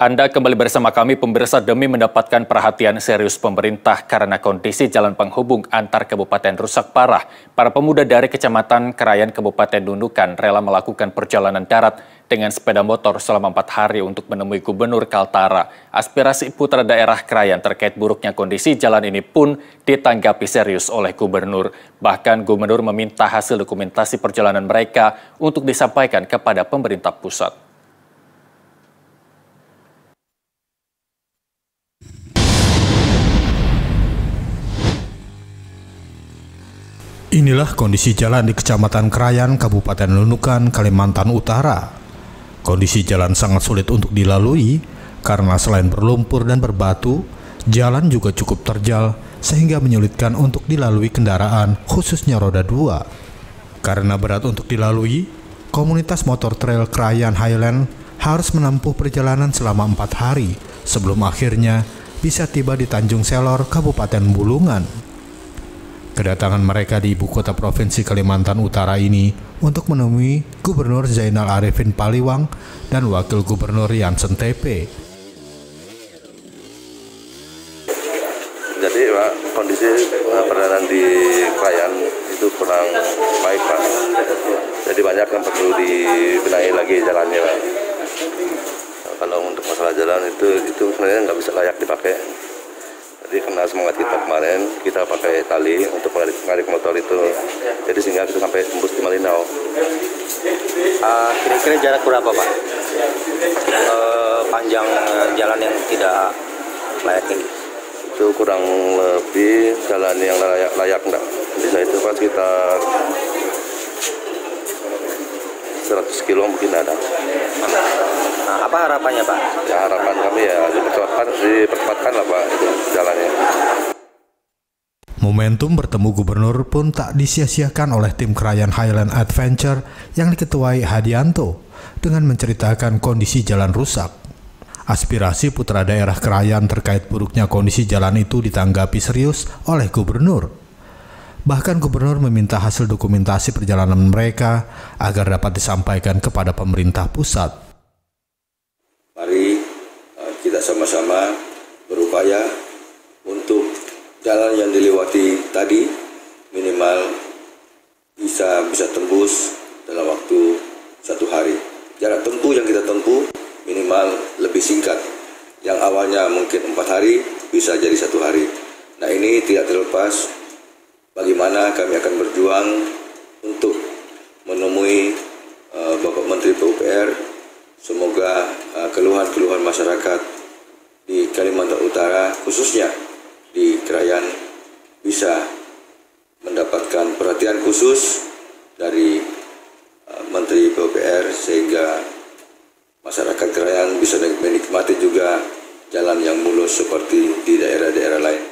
Anda kembali bersama kami pemirsa demi mendapatkan perhatian serius pemerintah karena kondisi jalan penghubung antar kabupaten rusak parah. Para pemuda dari Kecamatan Krayan Kabupaten Nunukan rela melakukan perjalanan darat dengan sepeda motor selama 4 hari untuk menemui Gubernur Kaltara. Aspirasi putra daerah Krayan terkait buruknya kondisi jalan ini pun ditanggapi serius oleh Gubernur. Bahkan Gubernur meminta hasil dokumentasi perjalanan mereka untuk disampaikan kepada pemerintah pusat. Inilah kondisi jalan di Kecamatan Krayan, Kabupaten Nunukan, Kalimantan Utara. Kondisi jalan sangat sulit untuk dilalui karena selain berlumpur dan berbatu, jalan juga cukup terjal sehingga menyulitkan untuk dilalui kendaraan, khususnya roda 2. Karena berat untuk dilalui, komunitas motor trail Krayan Highland harus menempuh perjalanan selama 4 hari sebelum akhirnya bisa tiba di Tanjung Selor, Kabupaten Bulungan. Kedatangan mereka di ibu kota provinsi Kalimantan Utara ini untuk menemui Gubernur Zainal Arifin Paliwang dan Wakil Gubernur Jansen TP. Jadi Pak, kondisi perjalanan di Krayan itu kurang baik Pak. Jadi banyak yang perlu dibenahi lagi jalannya Pak. Kalau untuk masalah jalan itu sebenarnya nggak bisa layak dipakai. Jadi karena semangat kita kemarin, kita pakai tali untuk menarik motor itu. Jadi sehingga kita sampai tembus di Malinau. Kira-kira jarak berapa Pak? Panjang jalan yang tidak layak ini? Itu kurang lebih jalan yang layak enggak. Bisa itu Pak sekitar 100 kilo mungkin ada. Nah, apa harapannya Pak? Ya harapan kami ya dipercepatkan lah Pak itu jalannya. Momentum bertemu gubernur pun tak disia-siakan oleh tim Krayan Highland Adventure yang diketuai Hadianto dengan menceritakan kondisi jalan rusak. Aspirasi putra daerah Krayan terkait buruknya kondisi jalan itu ditanggapi serius oleh gubernur. Bahkan gubernur meminta hasil dokumentasi perjalanan mereka agar dapat disampaikan kepada pemerintah pusat. Mari kita sama-sama berupaya untuk jalan yang dilewati tadi minimal bisa tembus dalam waktu 1 hari. Jarak tempuh yang kita tempuh minimal lebih singkat. Yang awalnya mungkin 4 hari bisa jadi 1 hari. Nah ini tidak terlepas bagaimana kami akan berjuang untuk menemui Bapak Menteri PUPR. Semoga keluhan-keluhan masyarakat di Kalimantan Utara, khususnya di Krayan, bisa mendapatkan perhatian khusus dari Menteri PUPR sehingga masyarakat Krayan bisa menikmati juga jalan yang mulus seperti di daerah-daerah lain.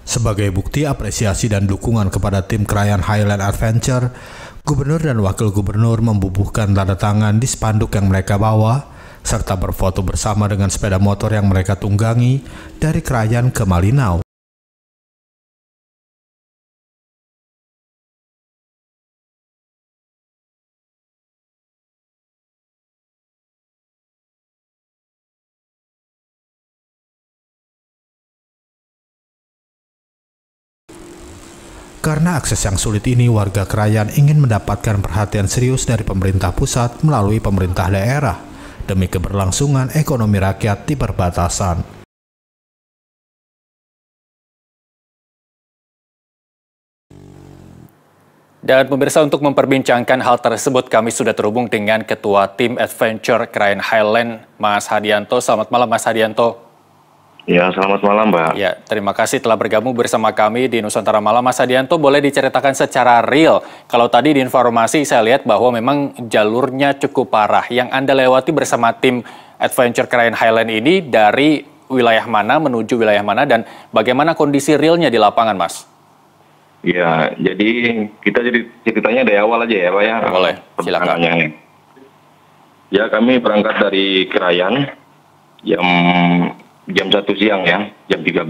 Sebagai bukti apresiasi dan dukungan kepada tim Krayan Highland Adventure, Gubernur dan Wakil Gubernur membubuhkan tanda tangan di spanduk yang mereka bawa, serta berfoto bersama dengan sepeda motor yang mereka tunggangi dari Krayan ke Malinau. Karena akses yang sulit ini, warga Krayan ingin mendapatkan perhatian serius dari pemerintah pusat melalui pemerintah daerah demi keberlangsungan ekonomi rakyat di perbatasan. Dan pemirsa, untuk memperbincangkan hal tersebut kami sudah terhubung dengan Ketua Tim Adventure Krayan Highland, Mas Hadianto. Selamat malam Mas Hadianto. Ya, selamat malam, Mbak. Ya, terima kasih telah bergabung bersama kami di Nusantara Malam. Mas Hadianto, boleh diceritakan secara real, kalau tadi di informasi saya lihat bahwa memang jalurnya cukup parah. Yang Anda lewati bersama tim Adventure Krayan Highland ini dari wilayah mana menuju wilayah mana, dan bagaimana kondisi realnya di lapangan, Mas? Ya, jadi kita jadi ceritanya dari awal aja ya, Pak ya. Boleh, silakan. Ya, kami berangkat dari Krayan jam 1 siang ya, jam 13.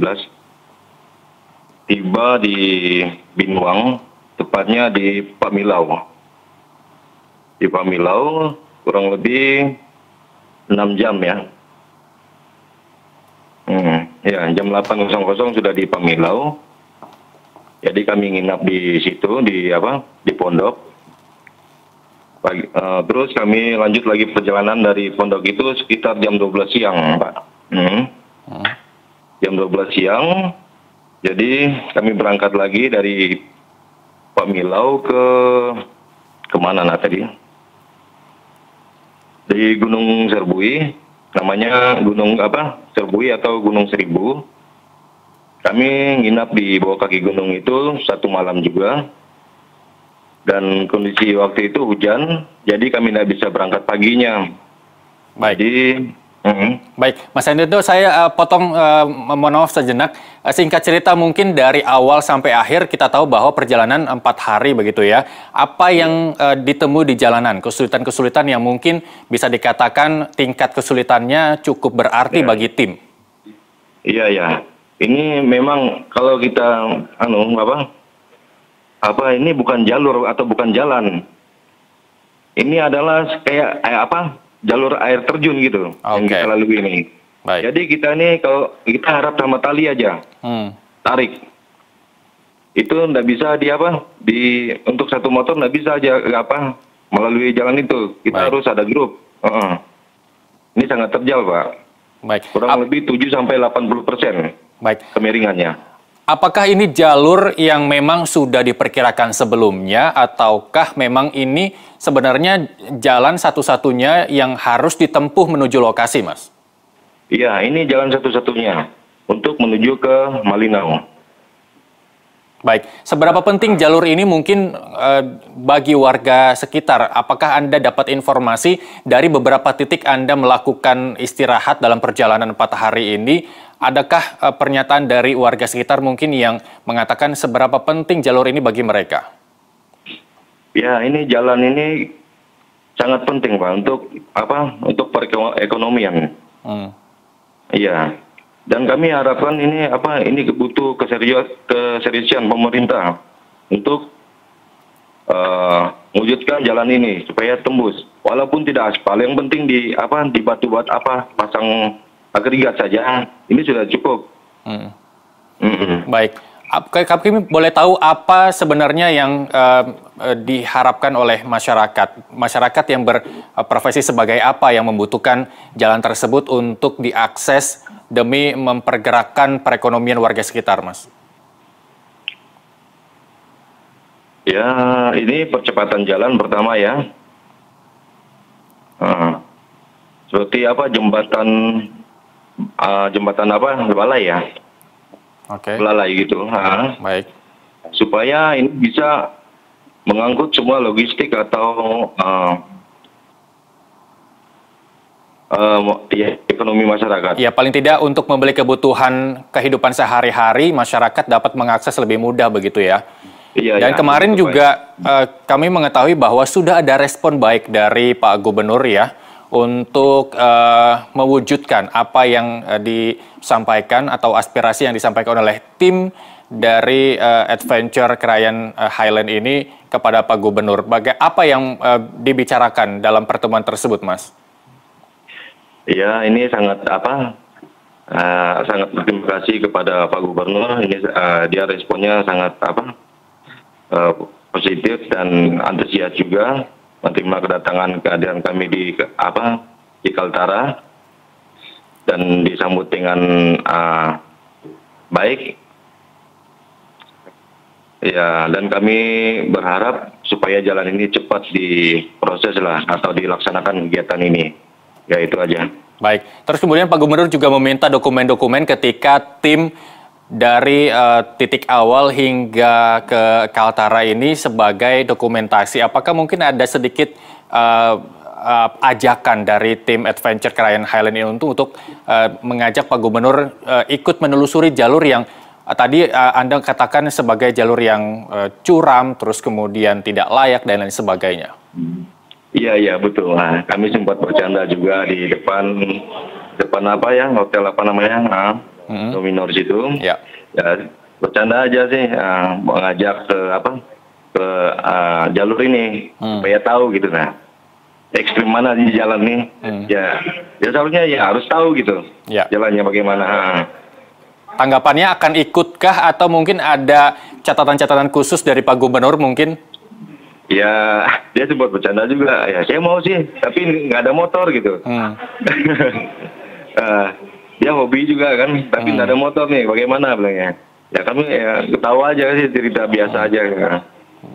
Tiba di Binuang, tepatnya di Pamilau. Di Pamilau kurang lebih 6 jam ya. Ya, jam 8.00 sudah di Pamilau. Jadi kami nginap di situ di pondok. Terus kami lanjut lagi perjalanan dari pondok itu sekitar jam 12 siang, Pak. Jam 12 siang. Jadi kami berangkat lagi dari Pamilau ke kemana tadi? Di Gunung Serbui, namanya Gunung Serbui atau Gunung Seribu. Kami nginap di bawah kaki gunung itu 1 malam juga. Dan kondisi waktu itu hujan, jadi kami tidak bisa berangkat paginya. Baik. Jadi, Baik, Mas Hendro, saya potong, mohon maaf sejenak. Singkat cerita mungkin dari awal sampai akhir kita tahu bahwa perjalanan 4 hari begitu ya. Apa yang ditemui di jalanan, kesulitan-kesulitan yang mungkin bisa dikatakan tingkat kesulitannya cukup berarti bagi tim? Iya ya. Ini memang kalau kita ini bukan jalur atau bukan jalan. Ini adalah kayak jalur air terjun gitu yang kita lalui ini. Baik. Jadi kita ini kalau kita harap sama tali aja, tarik. Itu nggak bisa untuk satu motor nggak bisa aja melalui jalan itu. Kita harus ada grup. Ini sangat terjal, Pak. Baik. Kurang lebih 7-80% kemiringannya. Apakah ini jalur yang memang sudah diperkirakan sebelumnya, ataukah memang ini sebenarnya jalan satu-satunya yang harus ditempuh menuju lokasi, Mas? Iya, ini jalan satu-satunya untuk menuju ke Malinau. Baik, seberapa penting jalur ini mungkin bagi warga sekitar? Apakah Anda dapat informasi dari beberapa titik Anda melakukan istirahat dalam perjalanan 4 hari ini? Adakah pernyataan dari warga sekitar mungkin yang mengatakan seberapa penting jalur ini bagi mereka? Ya, ini jalan ini sangat penting, Pak, untuk perekonomian. Iya. Dan kami harapkan ini butuh keseriusan pemerintah untuk mewujudkan jalan ini supaya tembus. Walaupun tidak aspal, yang penting di batu-batu pasang agregat saja. Ini sudah cukup. Baik. Kami boleh tahu apa sebenarnya yang diharapkan oleh masyarakat? Masyarakat yang berprofesi sebagai apa yang membutuhkan jalan tersebut untuk diakses demi mempergerakkan perekonomian warga sekitar, Mas? Ya, ini percepatan jalan pertama ya. Seperti jembatan Balai ya. Belalai gitu. Baik. Supaya ini bisa mengangkut semua logistik atau ekonomi masyarakat. Ya, paling tidak untuk membeli kebutuhan kehidupan sehari-hari, masyarakat dapat mengakses lebih mudah begitu ya. Iya, dan kemarin juga kami mengetahui bahwa sudah ada respon baik dari Pak Gubernur ya untuk mewujudkan apa yang disampaikan atau aspirasi yang disampaikan oleh tim dari Adventure Krayan Highland ini kepada Pak Gubernur. Apa yang dibicarakan dalam pertemuan tersebut, Mas? Ya, ini sangat berterima kasih kepada Pak Gubernur. Ini dia responnya sangat positif dan antusias juga menerima kehadiran kami di Kaltara dan disambut dengan baik. Ya, dan kami berharap supaya jalan ini cepat diproses atau dilaksanakan kegiatan ini. Ya, itu aja. Baik. Terus kemudian Pak Gubernur juga meminta dokumen-dokumen ketika tim dari titik awal hingga ke Kaltara ini sebagai dokumentasi. Apakah mungkin ada sedikit ajakan dari tim Adventure Krayan Highland ini untuk mengajak Pak Gubernur ikut menelusuri jalur yang tadi Anda katakan sebagai jalur yang curam, terus kemudian tidak layak dan lain sebagainya? Iya, betul. Nah, kami sempat bercanda juga di depan hotel Dominor situ. Ya, bercanda aja sih, mengajak ke jalur ini supaya tahu gitu ekstrim mana di jalan nih. Ya seharusnya ya harus tahu gitu jalannya bagaimana. Tanggapannya akan ikutkah atau mungkin ada catatan-catatan khusus dari Pak Gubernur mungkin? Ya, dia sempat bercanda juga. Ya, saya mau sih, tapi nggak ada motor gitu. Dia hobi juga kan, tapi nggak ada motor nih. Bagaimana bilangnya? Ya kami ya ketawa aja sih, cerita biasa aja. Ya.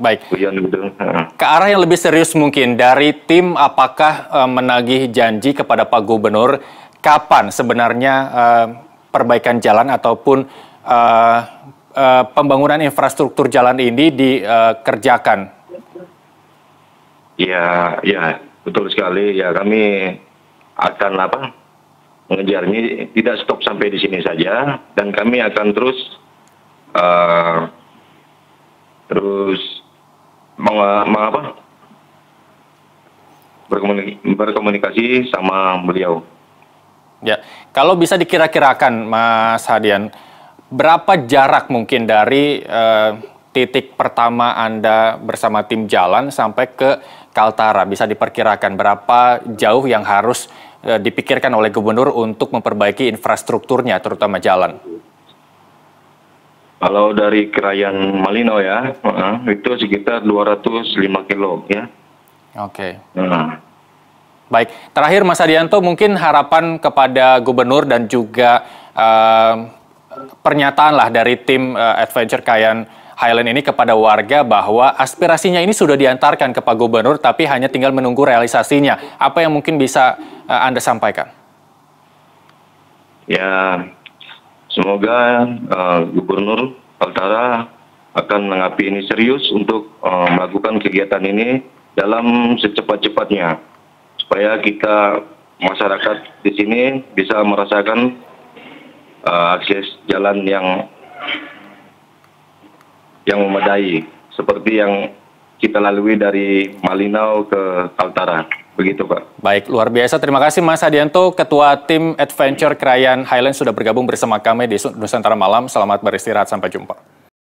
Baik. Gitu. Ke arah yang lebih serius mungkin, dari tim apakah menagih janji kepada Pak Gubernur kapan sebenarnya perbaikan jalan ataupun pembangunan infrastruktur jalan ini dikerjakan? Ya, betul sekali. Ya, kami akan mengejarnya, tidak stop sampai di sini saja, dan kami akan terus berkomunikasi sama beliau. Ya, kalau bisa dikira-kirakan, Mas Hadian, berapa jarak mungkin dari titik pertama Anda bersama tim jalan sampai ke Kaltara? Bisa diperkirakan berapa jauh yang harus dipikirkan oleh Gubernur untuk memperbaiki infrastrukturnya, terutama jalan? Kalau dari Krayan Malino ya, itu sekitar 205 kilo ya. Oke. Baik, terakhir Mas Hadianto, mungkin harapan kepada Gubernur dan juga pernyataan lah dari tim Adventure Krayan Highland ini kepada warga bahwa aspirasinya ini sudah diantarkan ke Pak Gubernur, tapi hanya tinggal menunggu realisasinya. Apa yang mungkin bisa Anda sampaikan? Ya, semoga Gubernur Kaltara akan menanggapi ini serius untuk melakukan kegiatan ini dalam secepat-cepatnya, supaya kita masyarakat di sini bisa merasakan akses jalan yang memadai, seperti yang kita lalui dari Malinau ke Kaltara. Begitu, Pak. Baik, luar biasa. Terima kasih Mas Hadianto, Ketua Tim Adventure Krayan Highland sudah bergabung bersama kami di Nusantara Malam. Selamat beristirahat, sampai jumpa.